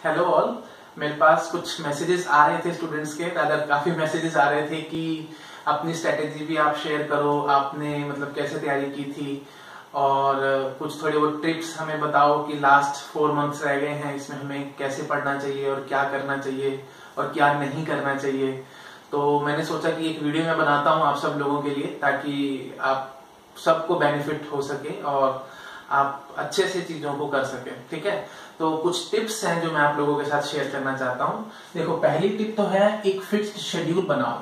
Hello all. मेरे पास कुछ messages आ रहे थे स्टूडेंट्स के, अगर काफी मैसेजेस आ रहे थे कि अपनी स्ट्रेटेजी भी आप शेयर करो, आपने मतलब कैसे तैयारी की थी और कुछ थोड़े वो टिप्स हमें बताओ कि लास्ट 4 मंथ्स रह गए हैं, इसमें हमें कैसे पढ़ना चाहिए और क्या करना चाहिए और क्या नहीं करना चाहिए। तो मैंने सोचा कि एक वीडियो मैं बनाता हूँ आप सब लोगों के लिए, ताकि आप सबको बेनिफिट हो सके और आप अच्छे से चीजों को कर सके। ठीक है, तो कुछ टिप्स हैं जो मैं आप लोगों के साथ शेयर करना चाहता हूं। देखो, पहली टिप तो है एक फिक्स्ड शेड्यूल बनाओ।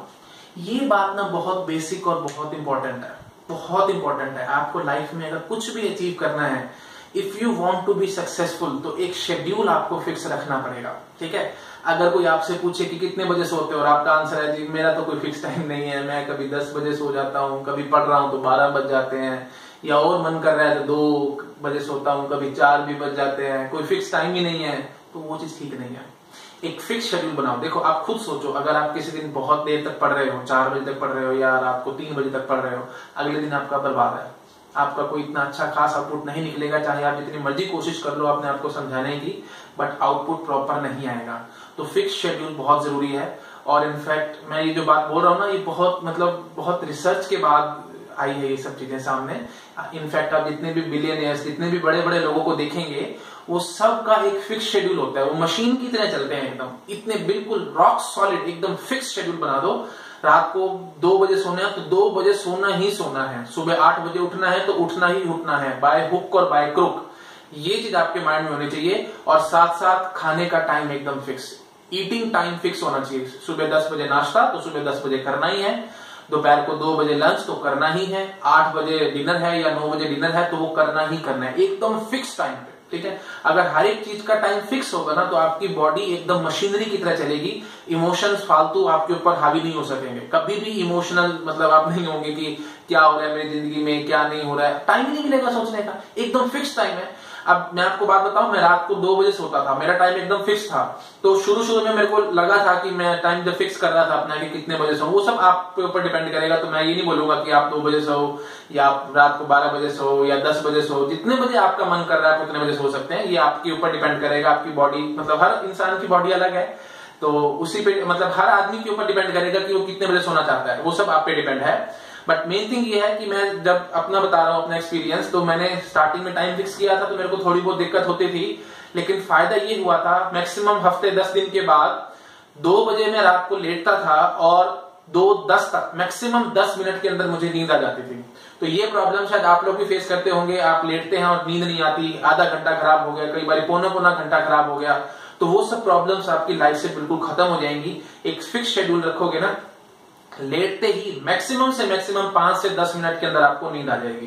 ये बात ना बहुत बेसिक और बहुत इंपॉर्टेंट है, बहुत इंपॉर्टेंट है। आपको लाइफ में अगर कुछ भी अचीव करना है, if you want to be successful, तो एक शेड्यूल आपको फिक्स रखना पड़ेगा। ठीक है, अगर कोई आपसे पूछे कि कितने बजे सोते हो और आपका आंसर है जी मेरा तो कोई फिक्स टाइम नहीं है, मैं कभी 10 बजे सो जाता हूँ, कभी पढ़ रहा हूँ तो 12 बज जाते हैं, या और मन कर रहा है तो 2 बजे सोता हूँ, कभी 4 भी बज जाते हैं, कोई फिक्स टाइम ही नहीं है, तो वो चीज ठीक नहीं है। एक फिक्स शेड्यूल बनाओ। देखो, आप खुद सोचो, अगर आप किसी दिन बहुत देर तक पढ़ रहे हो, 4 बजे तक पढ़ रहे हो या रात को 3 बजे तक पढ़ रहे हो, अगले दिन आपका बर्बाद है। आपका कोई इतना अच्छा खास आउटपुट नहीं निकलेगा, चाहे आप जितनी मर्जी कोशिश कर लो अपने आप को समझाने की, बट आउटपुट प्रॉपर नहीं आएगा। तो फिक्स शेड्यूल बहुत जरूरी है। और इनफैक्ट मैं ये जो बात बोल रहा हूँ ना, ये बहुत रिसर्च के बाद आई है ये सब चीजें सामने। इनफैक्ट आप जितने भी बिलियनियर्स, जितने भी बड़े बड़े लोगों को देखेंगे, वो सब का एक फिक्स शेड्यूल होता है। वो मशीन की तरह चलते हैं, एकदम इतने बिल्कुल रॉक सॉलिड एकदम फिक्स शेड्यूल बना दो। रात को 2 बजे सोना है तो 2 बजे सोना ही सोना है, सुबह 8 बजे उठना है तो उठना ही उठना है, बाय हुक और बाय क्रुक। ये चीज आपके माइंड में होनी चाहिए। और साथ साथ खाने का टाइम एकदम फिक्स, ईटिंग टाइम फिक्स होना चाहिए। सुबह 10 बजे नाश्ता तो सुबह 10 बजे करना ही है, दोपहर को 2 बजे लंच तो करना ही है, 8 बजे डिनर है या 9 बजे डिनर है तो वो करना ही करना है, एकदम फिक्स टाइम पे। ठीक है, अगर हर एक चीज का टाइम फिक्स होगा ना, तो आपकी बॉडी एकदम मशीनरी की तरह चलेगी। इमोशंस फालतू आपके ऊपर हावी नहीं हो सकेंगे। कभी भी इमोशनल मतलब आप नहीं होंगे कि क्या हो रहा है मेरी जिंदगी में, क्या नहीं हो रहा है, टाइम ही नहीं मिलेगा सोचने का, एकदम फिक्स टाइम है। अब मैं आपको बात बताऊं, मैं रात को 2 बजे सोता था, मेरा टाइम एकदम फिक्स था। तो शुरू में मेरे को लगा था कि मैं टाइम जब फिक्स कर रहा था अपना कि कितने बजे सो, वो सब आपके ऊपर डिपेंड करेगा। तो मैं ये नहीं बोलूंगा कि आप 2 बजे सो या आप रात को 12 बजे सो या 10 बजे सो, जितने बजे आपका मन कर रहा है उतने बजे सो सकते हैं। ये आपके ऊपर डिपेंड करेगा। आपकी बॉडी मतलब हर इंसान की बॉडी अलग है, तो उसी पे मतलब हर आदमी के ऊपर डिपेंड करेगा कि वो कितने बजे सोना चाहता है, वो सब आप पे डिपेंड है। बट मेन थिंग ये है कि मैं जब अपना बता रहा हूं अपना एक्सपीरियंस, तो मैंने स्टार्टिंग में टाइम फिक्स किया था तो मेरे को थोड़ी बहुत दिक्कत होती थी, लेकिन फायदा ये हुआ था मैक्सिमम हफ्ते 10 दिन के बाद 2 बजे मैं रात को लेटता था और 2:10 तक मैक्सिमम 10 मिनट के अंदर मुझे नींद आ जाती थी। तो ये प्रॉब्लम शायद आप लोग भी फेस करते होंगे। आप लेटते हैं और नींद नहीं आती, आधा घंटा खराब हो गया, कई बार पौना घंटा खराब हो गया, तो वो सब प्रॉब्लम्स आपकी लाइफ से बिल्कुल खत्म हो जाएंगी। एक फिक्स शेड्यूल रखोगे ना, लेटते ही मैक्सिमम से मैक्सिमम 5 से 10 मिनट के अंदर आपको नींद आ जाएगी।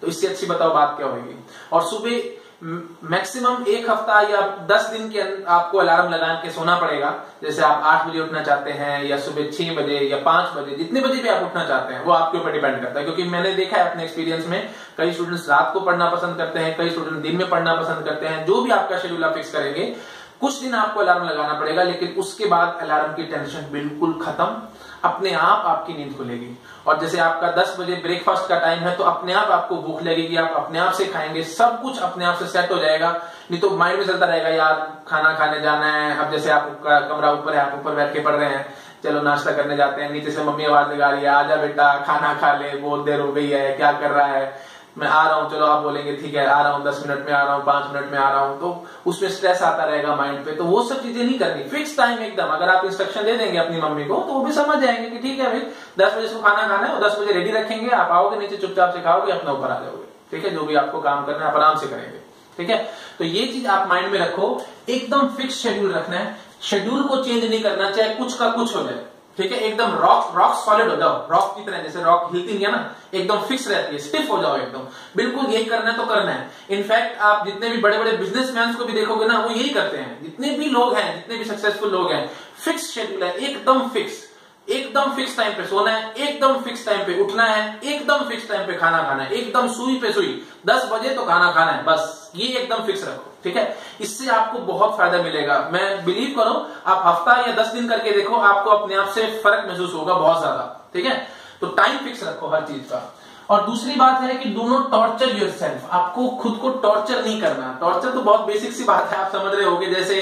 तो इससे अच्छी बताओ बात क्या होगी। और सुबह मैक्सिमम 1 हफ्ता या 10 दिन के आपको अलार्म लगा के सोना पड़ेगा। जैसे आप 8 बजे उठना चाहते हैं या सुबह 6 बजे या 5 बजे, जितने बजे भी आप उठना चाहते हैं वो आपके ऊपर डिपेंड करता है। क्योंकि मैंने देखा है अपने एक्सपीरियंस में, कई स्टूडेंट्स रात को पढ़ना पसंद करते हैं, कई स्टूडेंट दिन में पढ़ना पसंद करते हैं। जो भी आपका शेड्यूल आप फिक्स करेंगे, कुछ दिन आपको अलार्म लगाना पड़ेगा, लेकिन उसके बाद अलार्म की टेंशन बिल्कुल खत्म। अपने आप आपकी नींद खुलेगी। और जैसे आपका 10 बजे ब्रेकफास्ट का टाइम है, तो अपने आप आपको भूख लगेगी, आप अपने आप से खाएंगे, सब कुछ अपने आप से सेट हो जाएगा। नहीं तो माइंड में चलता रहेगा यार खाना खाने जाना है। अब जैसे आपका कमरा ऊपर है, आप ऊपर बैठ के पढ़ रहे हैं, चलो नाश्ता करने जाते हैं, नीचे से मम्मी आवाज लगा रही है आजा बेटा खाना खा ले, बहुत देर हो गई है, क्या कर रहा है, मैं आ रहा हूँ, चलो आप बोलेंगे ठीक है आ रहा हूँ, 10 मिनट में आ रहा हूँ, 5 मिनट में आ रहा हूँ, तो उसमें स्ट्रेस आता रहेगा माइंड पे। तो वो सब चीजें नहीं करनी, फिक्स टाइम एकदम। अगर आप इंस्ट्रक्शन दे देंगे अपनी मम्मी को तो वो भी समझ जाएंगे कि ठीक है भाई 10 बजे से खाना खाना है, और 10 बजे रेडी रखेंगे, आप आओगे नीचे चुपचाप से खाओगे, अपना ऊपर आ जाओगे। ठीक है, जो भी आपको काम करना है आप आराम से करेंगे। ठीक है, तो ये चीज आप माइंड में रखो, एकदम फिक्स शेड्यूल रखना है। शेड्यूल को चेंज नहीं करना, चाहे कुछ का कुछ हो जाए। ठीक है, एकदम रॉक सॉलिड हो जाओ, रॉक की तरह। जैसे रॉक हिलती नहीं है ना, एकदम फिक्स रहती है, स्टिफ हो जाओ एकदम, बिल्कुल यही करना है तो करना है। इनफैक्ट आप जितने भी बड़े बड़े बिजनेसमैन को भी देखोगे ना, वो यही करते हैं। जितने भी लोग हैं, जितने भी सक्सेसफुल लोग हैं, फिक्स शेड्यूल है, एकदम फिक्स टाइम पे सोना है, एकदम फिक्स टाइम पे उठना है, एकदम फिक्स टाइम पे खाना खाना है, एकदम सुई पे सुई 10 बजे तो खाना खाना है, बस ये एकदम फिक्स रखो। ठीक है, इससे आपको बहुत फायदा मिलेगा। मैं बिलीव करो, आप हफ्ता या 10 दिन करके देखो, आपको अपने आप से फर्क महसूस होगा बहुत ज्यादा। ठीक है, तो टाइम फिक्स रखो हर चीज का। और दूसरी बात है कि डू नॉट टॉर्चर योरसेल्फ। आपको खुद को टॉर्चर नहीं करना। टॉर्चर तो बहुत बेसिक सी बात है, आप समझ रहे होगे। जैसे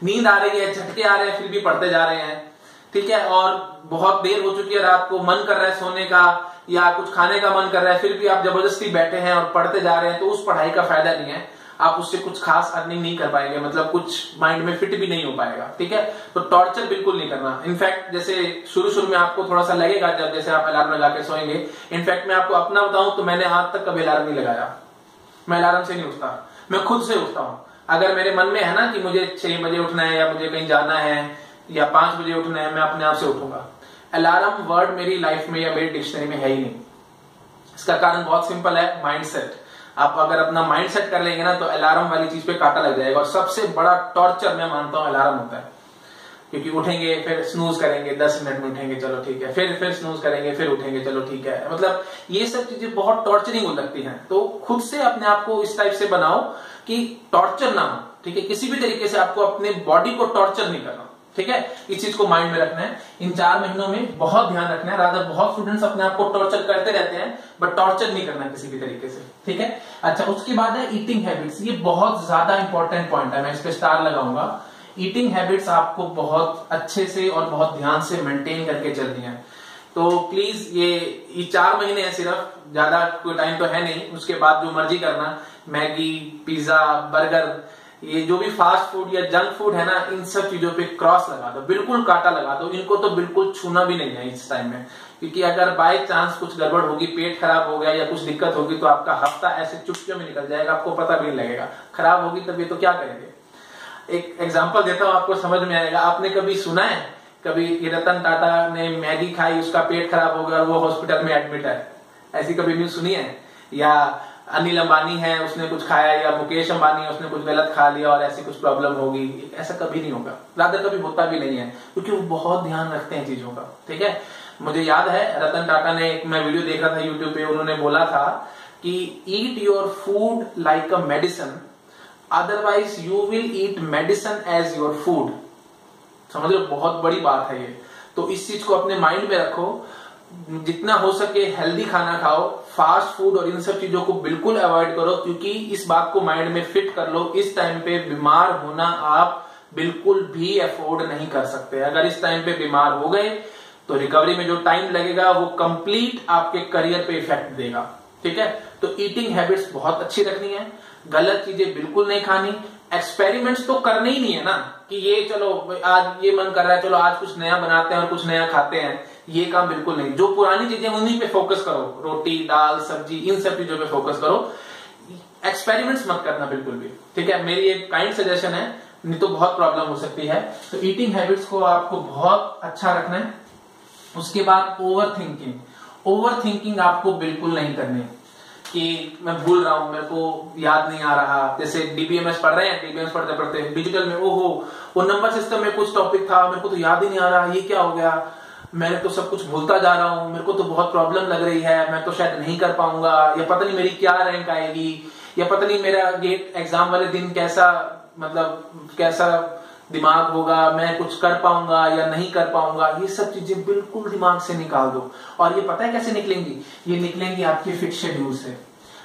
नींद आ रही है, झटके आ रहे हैं, फिर भी पढ़ते जा रहे हैं, ठीक है, और बहुत देर हो चुकी है रात को, मन कर रहा है सोने का या कुछ खाने का मन कर रहा है, फिर भी आप जबरदस्ती बैठे हैं और पढ़ते जा रहे हैं, तो उस पढ़ाई का फायदा नहीं है, आप उससे कुछ खास अर्निंग नहीं कर पाएंगे, मतलब कुछ माइंड में फिट भी नहीं हो पाएगा, ठीक है। तो टॉर्चर बिल्कुल नहीं करना। इनफैक्ट जैसे शुरू में आपको थोड़ा सा लगेगा जब जैसे आप अलार्म लगा के सोएंगे। इनफैक्ट मैं आपको अपना बताऊं तो मैंने आज तक कभी अलार्म नहीं लगाया, मैं अलार्म से नहीं उठता, मैं खुद से उठता हूं। अगर मेरे मन में है ना कि मुझे 6 बजे उठना है या मुझे कहीं जाना है या 5 बजे उठना है, मैं अपने आप से उठूंगा। अलार्म वर्ड मेरी लाइफ में या मेरी डिक्शनरी में है ही नहीं। इसका कारण बहुत सिंपल है, माइंडसेट। आप अगर अपना माइंड सेट कर लेंगे ना तो अलार्म वाली चीज पे कांटा लग जाएगा। और सबसे बड़ा टॉर्चर मैं मानता हूं अलार्म होता है, क्योंकि उठेंगे फिर स्नूज करेंगे, 10 मिनट में उठेंगे, चलो ठीक है, फिर स्नूज करेंगे, फिर उठेंगे, चलो ठीक है। मतलब ये सब चीजें बहुत टॉर्चरिंग हो लगती हैं। तो खुद से अपने आप को इस टाइप से बनाओ कि टॉर्चर ना हो, ठीक है। किसी भी तरीके से आपको अपने बॉडी को टॉर्चर नहीं करना, ठीक है। इस चीज को माइंड में रखना है। इन 4 महीनों में बहुत ध्यान रखना है। रादर बहुत स्टूडेंट्स अपने आप को टॉर्चर करते रहते हैं, बट टॉर्चर नहीं करना किसी भी तरीके से, ठीक है। अच्छा, उसके बाद है ईटिंग हैबिट्स। ये बहुत ज्यादा इंपॉर्टेंट पॉइंट है, मैं इस पे स्टार लगाऊंगा। ईटिंग हैबिट्स आपको बहुत अच्छे से और बहुत ध्यान से मेंटेन करके चलनी है। तो प्लीज ये 4 महीने है सिर्फ, ज्यादा कोई टाइम तो है नहीं। उसके बाद जो मर्जी करना, मैगी, पिज्जा, बर्गर, ये जो भी फास्ट फूड या जंक फूड है ना, इन सब चीजों पे क्रॉस लगा दो, बिल्कुल कांटा लगा दो। इनको तो बिल्कुल छूना भी नहीं है इस टाइम में, क्योंकि अगर बाय चांस कुछ गड़बड़ होगी, पेट खराब हो गया या कुछ दिक्कत होगी, तो आपका हफ्ता ऐसे चुटकियों में निकल जाएगा, आपको पता भी नहीं लगेगा। खराब होगी तब ये तो क्या करेंगे। एक एग्जाम्पल देता हूं, आपको समझ में आएगा। आपने कभी सुना है कभी रतन टाटा ने मैगी खाई, उसका पेट खराब हो गया और वो हॉस्पिटल में एडमिट है? ऐसी कभी न्यूज सुनी है? या अनिल अंबानी है, उसने कुछ खाया, या मुकेश अंबानी है, उसने कुछ गलत खा लिया और ऐसी कुछ प्रॉब्लम होगी? ऐसा कभी नहीं होगा, ज्यादा कभी होता भी नहीं है, क्योंकि वो बहुत ध्यान रखते हैं चीजों का, ठीक है। मुझे याद है रतन टाटा ने, मैं वीडियो देख रहा था यूट्यूब पे, उन्होंने बोला था कि eat your food like a medicine, otherwise you will eat medicine as your food. समझ लो, बहुत बड़ी बात है ये। तो इस चीज को अपने माइंड में रखो, जितना हो सके हेल्दी खाना खाओ, फास्ट फूड और इन सब चीजों को बिल्कुल अवॉइड करो, क्योंकि इस बात को माइंड में फिट कर लो, इस टाइम पे बीमार होना आप बिल्कुल भी अफोर्ड नहीं कर सकते। अगर इस टाइम पे बीमार हो गए तो रिकवरी में जो टाइम लगेगा वो कंप्लीट आपके करियर पे इफेक्ट देगा, ठीक है। तो ईटिंग हैबिट्स बहुत अच्छी रखनी है, गलत चीजें बिल्कुल नहीं खानी। एक्सपेरिमेंट्स तो करने ही नहीं है ना, कि ये चलो आज ये मन कर रहा है, चलो आज कुछ नया बनाते हैं और कुछ नया खाते हैं, ये काम बिल्कुल नहीं। जो पुरानी चीजें उन्हीं पे फोकस करो, रोटी, दाल, सब्जी, इन सब चीजों पे फोकस करो। एक्सपेरिमेंट्स मत करना बिल्कुल भी, ठीक है। मेरी एक काइंड सजेशन है, नहीं तो बहुत प्रॉब्लम हो सकती है। तो ईटिंग हैबिट्स को आपको बहुत अच्छा रखना है। उसके बाद ओवर थिंकिंग आपको बिल्कुल नहीं करनी, कि मैं भूल रहा हूं, मेरे को याद नहीं आ रहा। जैसे डीबीएमएस पढ़ रहे हैं, डीबीएमएस पढ़ते पढ़ते डिजिटल में ओहो वो नंबर सिस्टम में कुछ टॉपिक था, मेरे को तो याद ही नहीं आ रहा, ये क्या हो गया, मैं तो सब कुछ भूलता जा रहा हूं, मेरे को तो बहुत प्रॉब्लम लग रही है, मैं तो शायद नहीं कर पाऊंगा, या पता नहीं मेरी क्या रैंक आएगी, या पता नहीं मेरा गेट एग्जाम वाले दिन कैसा, मतलब कैसा दिमाग होगा, मैं कुछ कर पाऊंगा या नहीं कर पाऊंगा। ये सब चीजें बिल्कुल दिमाग से निकाल दो। और ये पता है कैसे निकलेंगी? ये निकलेंगी आपके फिक्स शेड्यूल से।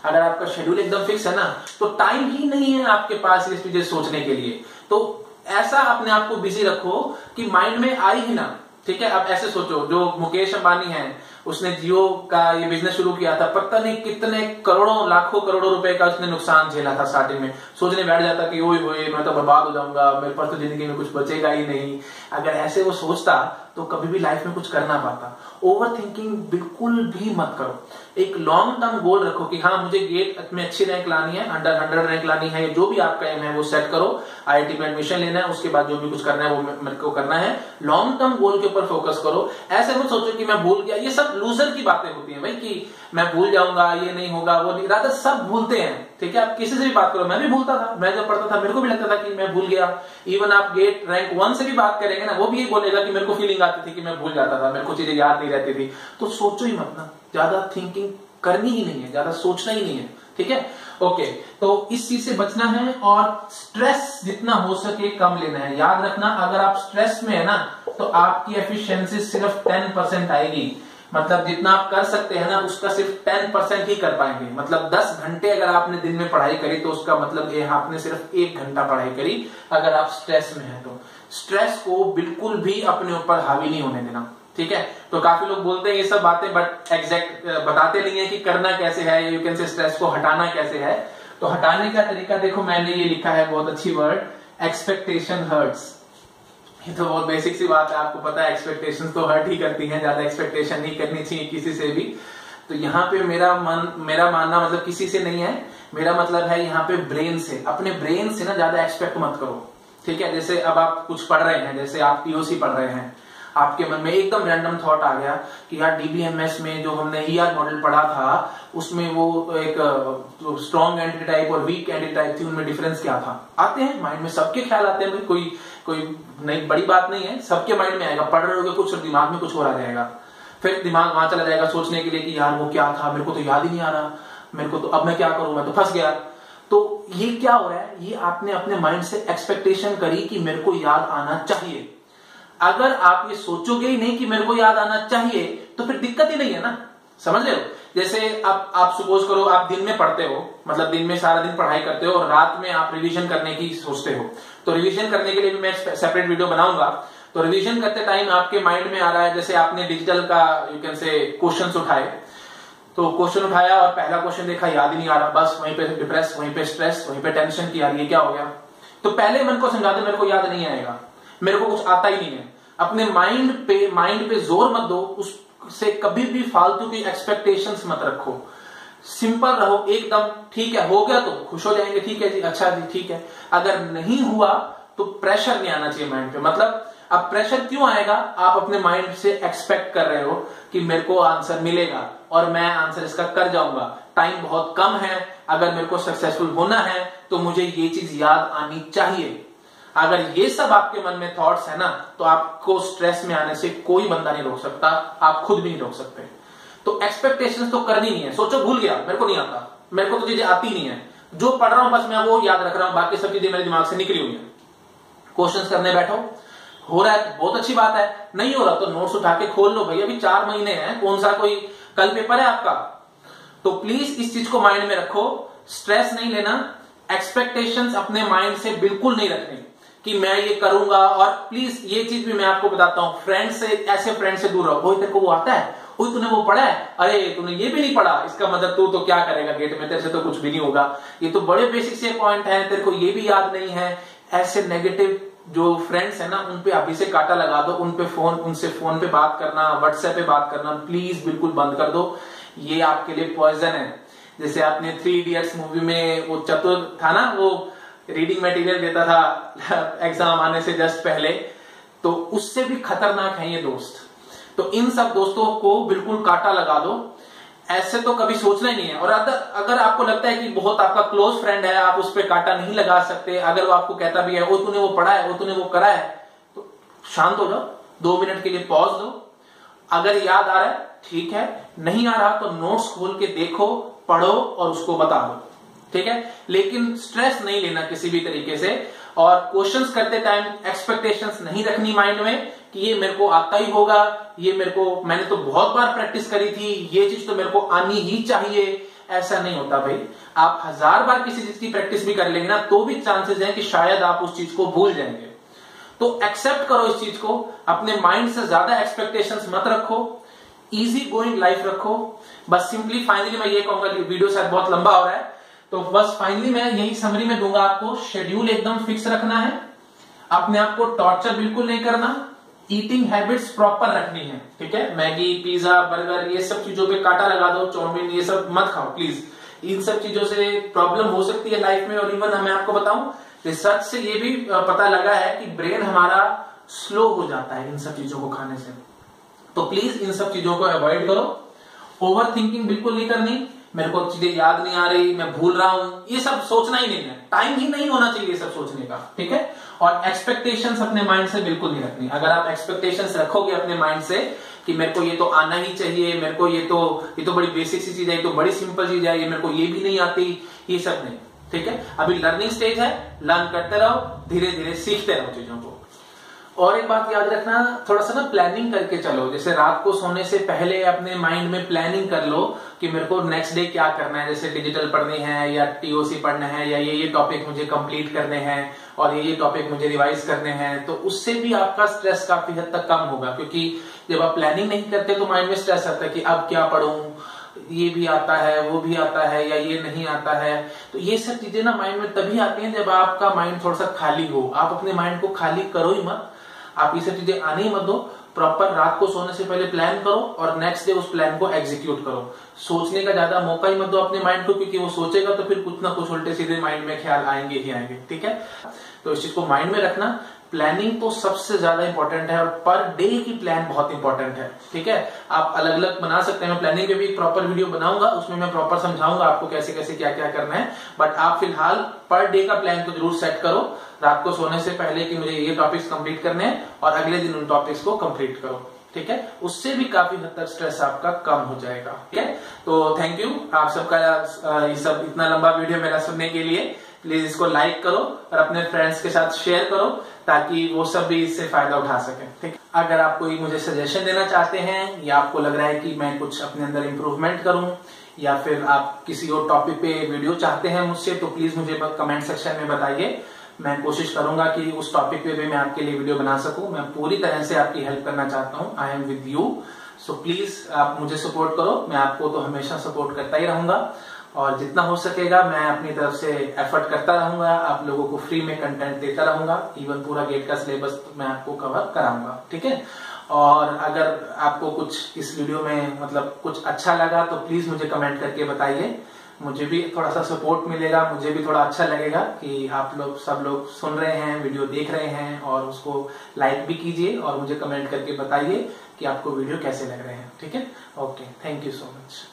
अगर आपका शेड्यूल एकदम फिक्स है ना, तो टाइम ही नहीं है आपके पास ये चीजें सोचने के लिए। तो ऐसा अपने आप को बिजी रखो कि माइंड में आई ही ना, ठीक है। अब ऐसे सोचो, जो मुकेश अंबानी है, उसने जियो का ये बिजनेस शुरू किया था, पता नहीं कितने करोड़ों लाखों करोड़ों रुपए का उसने नुकसान झेला था स्टार्टिंग में। सोचने बैठ जाता कि ओए होए मैं तो बर्बाद हो जाऊंगा, मेरे पास तो जिंदगी में कुछ बचेगा ही नहीं। अगर ऐसे वो सोचता तो कभी भी लाइफ में कुछ कर ना पाता। ओवर थिंकिंग बिल्कुल भी मत करो। एक लॉन्ग टर्म गोल रखो कि हाँ मुझे गेट में अच्छी रैंक लानी है, अंडर 100 रैंक लानी है, जो भी आपका एम है वो सेट करो। आईआईटी में एडमिशन लेना है, उसके बाद जो भी कुछ करना है वो मेरे को करना है। लॉन्ग टर्म गोल के ऊपर फोकस करो। ऐसे मत सोचो कि मैं भूल गया। ये सब लूजर की बातें होती है भाई, कि मैं भूल जाऊंगा, ये नहीं होगा, वो नहीं। रात सब भूलते हैं, ठीक है। आप किसी से भी बात करो, मैं भी भूलता था, मैं जब पढ़ता था मेरे को भी लगता था कि मैं भूल गया। इवन आप गेट रैंक 1 से भी बात करेंगे ना, वो भी ये बोलेगा कि मेरे को फीलिंग आती थी कि मैं भूल जाता था, मेरे को चीजें याद नहीं रहती थी। तो सोचो ही मत ना, ज्यादा थिंकिंग करनी ही नहीं है, ज्यादा सोचना ही नहीं है, ठीक है। ओके, तो इस चीज से बचना है और स्ट्रेस जितना हो सके कम लेना है। याद रखना, अगर आप स्ट्रेस में है ना, तो आपकी एफिशिएंसी सिर्फ 10% आएगी। मतलब जितना आप कर सकते हैं ना उसका सिर्फ 10% ही कर पाएंगे। मतलब 10 घंटे अगर आपने दिन में पढ़ाई करी तो उसका मतलब ये आपने सिर्फ 1 घंटा पढ़ाई करी अगर आप स्ट्रेस में हैं तो। स्ट्रेस को बिल्कुल भी अपने ऊपर हावी नहीं होने देना, ठीक है। तो काफी लोग बोलते हैं ये सब बातें बट एग्जैक्ट बताते नहीं है कि करना कैसे है, यू कैन से स्ट्रेस को हटाना कैसे है। तो हटाने का तरीका देखो, मैंने ये लिखा है बहुत अच्छी वर्ड, एक्सपेक्टेशन हर्ट्स। ये तो बहुत बेसिक सी बात है, आपको पता है एक्सपेक्टेशंस तो हर्ट ही करती हैं, ज्यादा एक्सपेक्टेशन नहीं करनी चाहिए किसी से भी। तो यहाँ पे मेरा मानना मतलब किसी से नहीं है, मेरा मतलब है यहाँ पे ब्रेन से। अपने ब्रेन से ना ज्यादा एक्सपेक्ट मत करो, ठीक है। जैसे अब आप कुछ पढ़ रहे हैं, जैसे आप पीओसी पढ़ रहे हैं, आपके मन में एकदम रैंडम थॉट आ गया कि यार डीबीएमएस में जो हमने ईआर मॉडल पढ़ा था उसमें वो एक स्ट्रॉन्ग एंटी टाइप और वीक एंटी टाइप थी, उनमें डिफरेंस क्या था। आते हैं माइंड में, सबके ख्याल आते हैं, कोई नहीं बड़ी बात नहीं है, सबके माइंड में आएगा। पढ़ रहे होगे कुछ और दिमाग में कुछ हो रहा जाएगा, फिर दिमाग वहां चला जाएगा सोचने के लिए कि यार वो क्या था, मेरे को तो याद ही नहीं आ रहा, मेरे को तो अब मैं क्या करूं, मैं तो फंस गया। तो ये क्या हो रहा है, ये आपने अपने माइंड से एक्सपेक्टेशन करी कि मेरे को याद आना चाहिए। अगर आप ये सोचोगे ही नहीं कि मेरे को याद आना चाहिए तो फिर दिक्कत ही नहीं है ना, समझ रहे हो। जैसे अब आप सपोज करो आप दिन में पढ़ते हो, मतलब दिन में सारा दिन पढ़ाई करते हो और रात में आप रिवीजन करने की सोचते हो। तो रिवीजन करने के लिए भी मैं सेपरेट वीडियो बनाऊंगा। तो रिवीजन करते टाइम आपके माइंड में आ रहा है, जैसे आपने डिजिटल का यू कैन से क्वेश्चंस उठाए, तो क्वेश्चन उठाया और पहला क्वेश्चन देखा याद ही नहीं आ रहा, बस वहीं पे डिप्रेस, वहीं पे स्ट्रेस, वहीं पे टेंशन की यार ये क्या हो गया। तो पहले मन को समझा दो मेरे को याद नहीं आएगा, मेरे को कुछ आता ही नहीं है। अपने माइंड पे जोर मत दो, उससे कभी भी फालतू की एक्सपेक्टेशंस मत रखो। सिंपल रहो एकदम, ठीक है हो गया तो खुश हो जाएंगे, ठीक है जी, अच्छा जी ठीक है। अगर नहीं हुआ तो प्रेशर नहीं आना चाहिए माइंड पे। मतलब अब प्रेशर क्यों आएगा, आप अपने माइंड से एक्सपेक्ट कर रहे हो कि मेरे को आंसर मिलेगा और मैं आंसर इसका कर जाऊंगा, टाइम बहुत कम है, अगर मेरे को सक्सेसफुल होना है तो मुझे ये चीज याद आनी चाहिए। अगर ये सब आपके मन में थॉट्स है ना तो आपको स्ट्रेस में आने से कोई बंदा नहीं रोक सकता, आप खुद भी नहीं रोक सकते। तो एक्सपेक्टेशंस तो करनी नहीं है। सोचो भूल गया, मेरे को नहीं आता, मेरे को तो चीजें आती नहीं है, जो पढ़ रहा हूं बस मैं वो याद रख रहा हूं, बाकी सब चीजें मेरे दिमाग से निकली हुई है। क्वेश्चंस करने बैठो, हो रहा है बहुत अच्छी बात है, नहीं हो रहा तो नोट्स उठा के खोल लो भाई, अभी 4 महीने हैं, कौन सा कोई कल पेपर है आपका। तो प्लीज इस चीज को माइंड में रखो, स्ट्रेस नहीं लेना, एक्सपेक्टेशंस अपने माइंड से बिल्कुल नहीं रखनी कि मैं ये करूंगा। और प्लीज ये चीज भी मैं आपको बताता हूं, फ्रेंड से, ऐसे फ्रेंड से दूर रहो। कोई तेरे को वो आता है, कोई तूने वो पढ़ा है, अरे तूने ये भी नहीं पढ़ा, इसका मतलब तू तो क्या करेगा गेट में, तेरे से तो कुछ भी नहीं होगा, ये तो बड़े बेसिक से पॉइंट है, तेरे को ये भी याद नहीं है। ऐसे नेगेटिव जो फ्रेंड्स है ना उन पे अभी से कांटा लगा दो, उनसे फोन पे बात करना, व्हाट्सएप पे बात करना प्लीज बिल्कुल बंद कर दो, ये आपके लिए पॉइजन है। जैसे आपने 3 इडियट्स मूवी में वो चतुर था ना, वो रीडिंग मटेरियल देता था एग्जाम आने से जस्ट पहले, तो उससे भी खतरनाक है ये दोस्त। तो इन सब दोस्तों को बिल्कुल कांटा लगा दो, ऐसे तो कभी सोचना ही नहीं है। और अगर आपको लगता है कि बहुत आपका क्लोज फ्रेंड है, आप उस पर कांटा नहीं लगा सकते, अगर वो आपको कहता भी है वो तूने वो पढ़ा है, वो तूने वो करा है, तो शांत हो जाओ, 2 मिनट के लिए पॉज दो। अगर याद आ रहा है ठीक है, नहीं आ रहा तो नोट्स खोल के देखो, पढ़ो और उसको बता दो, ठीक है। लेकिन स्ट्रेस नहीं लेना किसी भी तरीके से, और क्वेश्चंस करते टाइम एक्सपेक्टेशंस नहीं रखनी माइंड में कि ये मेरे को आता ही होगा, ये मैंने तो बहुत बार प्रैक्टिस करी थी, ये चीज तो मेरे को आनी ही चाहिए। ऐसा नहीं होता भाई, आप 1000 बार किसी चीज की प्रैक्टिस भी कर लेंगे ना तो भी चांसेस हैं कि शायद आप उस चीज को भूल जाएंगे। तो एक्सेप्ट करो इस चीज को, अपने माइंड से ज्यादा एक्सपेक्टेशंस मत रखो, इजी गोइंग लाइफ रखो। बस सिंपली फाइनली मैं ये कहूंगा, वीडियो शायद बहुत लंबा हो रहा है, तो बस फाइनली मैं यही समरी में दूंगा आपको, शेड्यूल एकदम फिक्स रखना है, अपने आप को टॉर्चर बिल्कुल नहीं करना, ईटिंग हैबिट्स प्रॉपर रखनी है, ठीक है। मैगी, पिज्जा, बर्गर, ये सब चीजों पे कांटा लगा दो, चाउमीन ये सब मत खाओ प्लीज, इन सब चीजों से प्रॉब्लम हो सकती है लाइफ में। और इवन मैं आपको बताऊं, रिसर्च से ये भी पता लगा है कि ब्रेन हमारा स्लो हो जाता है इन सब चीजों को खाने से। तो प्लीज इन सब चीजों को अवॉइड करो, ओवर थिंकिंग बिल्कुल नहीं करनी, मेरे को चीजें याद नहीं आ रही, मैं भूल रहा हूं, ये सब सोचना ही नहीं है, टाइम ही नहीं होना चाहिए ये सब सोचने का, ठीक है। और एक्सपेक्टेशंस अपने माइंड से बिल्कुल नहीं रखनी। अगर आप एक्सपेक्टेशंस रखोगे अपने माइंड से कि मेरे को ये तो आना ही चाहिए, मेरे को ये तो बड़ी बेसिक सी चीज है, ये तो बड़ी सिंपल चीज है, ये मेरे को ये भी नहीं आती, ये सब नहीं, ठीक है। अभी लर्निंग स्टेज है, लर्न करते रहो, धीरे धीरे सीखते रहो चीजों को। और एक बात याद रखना, थोड़ा सा ना प्लानिंग करके चलो। जैसे रात को सोने से पहले अपने माइंड में प्लानिंग कर लो कि मेरे को नेक्स्ट डे क्या करना है। जैसे डिजिटल पढ़ने हैं या टीओसी पढ़ना है या ये टॉपिक मुझे कंप्लीट करने हैं और ये टॉपिक मुझे रिवाइज करने हैं, तो उससे भी आपका स्ट्रेस काफी हद तक कम होगा। क्योंकि जब आप प्लानिंग नहीं करते तो माइंड में स्ट्रेस आता है कि अब क्या पढ़ूं, ये भी आता है वो भी आता है या ये नहीं आता है। तो ये सब चीजें ना माइंड में तभी आती हैं जब आपका माइंड थोड़ा सा खाली हो। आप अपने माइंड को खाली करो ही मत, आप ये सब चीजें आने ही मत दो। प्रॉपर रात को सोने से पहले प्लान करो और नेक्स्ट डे उस प्लान को एग्जीक्यूट करो। सोचने का ज्यादा मौका ही मत दो अपने माइंड को, क्योंकि वो सोचेगा तो फिर कुछ ना कुछ उल्टे सीधे माइंड में ख्याल आएंगे ही आएंगे। ठीक है, तो इस चीज को माइंड में रखना। प्लानिंग तो सबसे ज्यादा इंपॉर्टेंट है और पर डे की प्लान बहुत इंपॉर्टेंट है। ठीक है, आप अलग अलग बना सकते हैं। मैं प्लानिंग पे भी एक प्रॉपर वीडियो बनाऊंगा, उसमें मैं प्रॉपर समझाऊंगा आपको कैसे कैसे क्या क्या करना है। बट आप फिलहाल पर डे का प्लान तो जरूर सेट करो रात को सोने से पहले कि मुझे ये टॉपिक्स कंप्लीट करने हैं और अगले दिन उन टॉपिक्स को कंप्लीट करो। ठीक है, उससे भी काफी हद तक स्ट्रेस आपका कम हो जाएगा। ठीक है, तो थैंक यू आप सबका ये सब इतना लंबा वीडियो मेरा सुनने के लिए। प्लीज इसको लाइक करो और अपने फ्रेंड्स के साथ शेयर करो ताकि वो सब भी इससे फायदा उठा सकें। ठीक, अगर आप कोई मुझे सजेशन देना चाहते हैं या आपको लग रहा है कि मैं कुछ अपने अंदर इंप्रूवमेंट करूं या फिर आप किसी और टॉपिक पे वीडियो चाहते हैं मुझसे, तो प्लीज मुझे कमेंट सेक्शन में बताइए। मैं कोशिश करूंगा कि उस टॉपिक पे भी मैं आपके लिए वीडियो बना सकूं। मैं पूरी तरह से आपकी हेल्प करना चाहता हूं। I am with you, so please आप मुझे सपोर्ट करो। मैं आपको तो हमेशा सपोर्ट करता ही रहूंगा और जितना हो सकेगा मैं अपनी तरफ से एफर्ट करता रहूंगा। आप लोगों को फ्री में कंटेंट देता रहूंगा। इवन पूरा गेट का सिलेबस मैं आपको कवर कराऊंगा। ठीक है, और अगर आपको कुछ इस वीडियो में मतलब कुछ अच्छा लगा तो प्लीज मुझे कमेंट करके बताइए। मुझे भी थोड़ा सा सपोर्ट मिलेगा, मुझे भी थोड़ा अच्छा लगेगा कि आप लोग सब लोग सुन रहे हैं, वीडियो देख रहे हैं और उसको लाइक भी कीजिए और मुझे कमेंट करके बताइए कि आपको वीडियो कैसे लग रहे हैं। ठीक है, okay, thank you so much.